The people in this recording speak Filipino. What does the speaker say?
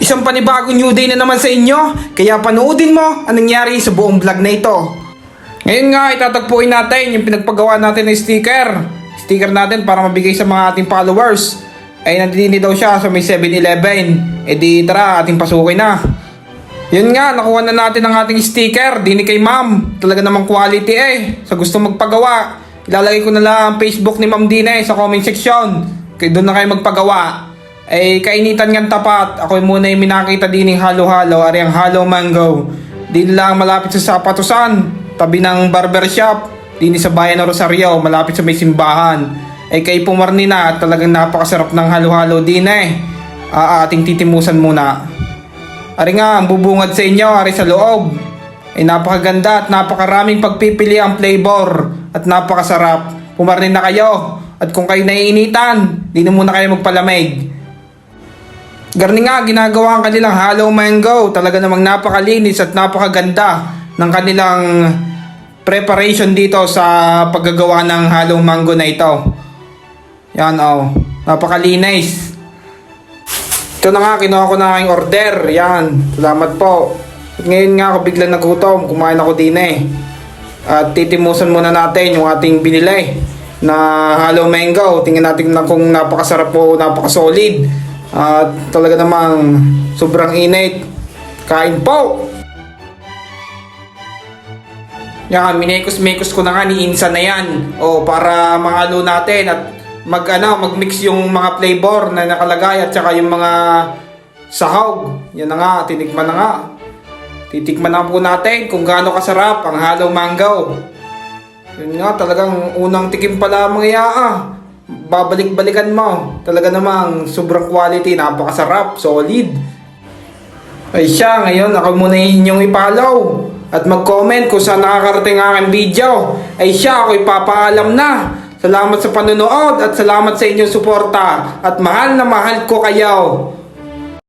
Isang panibagong new day na naman sa inyo, kaya panoodin mo ang nangyari sa buong vlog na ito. Ngayon nga, itatagpuin natin yung pinagpagawa natin ng sticker natin para mabigay sa mga ating followers. Ay nandini daw siya sa may 7-Eleven. E di tara, ating pasukin na. Yun nga, nakuha na natin ang ating sticker. Dini kay ma'am, talaga namang quality sa gusto magpagawa, ilalagay ko na lang ang Facebook ni ma'am Dine sa comment section. Kaya doon na kayo magpagawa. Kainitan ng tapat. Ako muna yung minakita din ng halo-halo. Ari ang halo mango. Din lang malapit sa Sapatusan, tabi ng barbershop. Din sa bayan ng Rosario, malapit sa may simbahan. Kay pumarni na, talagang napakasarap ng halo-halo din ating titimusan muna. Ari nga, ang bubungad sa inyo, ari sa loob. Napakaganda at napakaraming pagpipili ang flavor. At napakasarap. Pumarni na kayo. At kung kayo naiinitan, di na muna kayo magpalamig. Garni nga, ginagawa ang kanilang halo mango. Talaga namang napakalinis at napakaganda ng kanilang preparation dito sa paggagawa ng halo mango na ito. Yan napakalinis. Ito na nga, kinuha ko na aking order. Yan, salamat po. At ngayon nga ako biglang nagutom, kumain ako din At titimusan muna natin yung ating binili na halo mango. Tingnan natin na kung napakasarap po, napakasolid. At talaga namang sobrang init. Kain po! Yan, minekos-mekos ko na nga ni Insan na yan. Para mahalo natin at mag-mix yung mga flavor na nakalagay at saka yung mga sahog. Yan na nga, tinikman na nga. Titikman na po natin kung gaano kasarap ang halo mango. Yun nga, talagang unang tikim pa lamang babalik-balikan mo. Talaga namang sobrang quality, napakasarap, solid. Siya, ngayon ako muna inyong i-follow at mag-comment kung saan nakakarating ang aking video. Siya, ako ipapaalam na. Salamat sa panonood at salamat sa inyong suporta. At mahal na mahal ko kayo.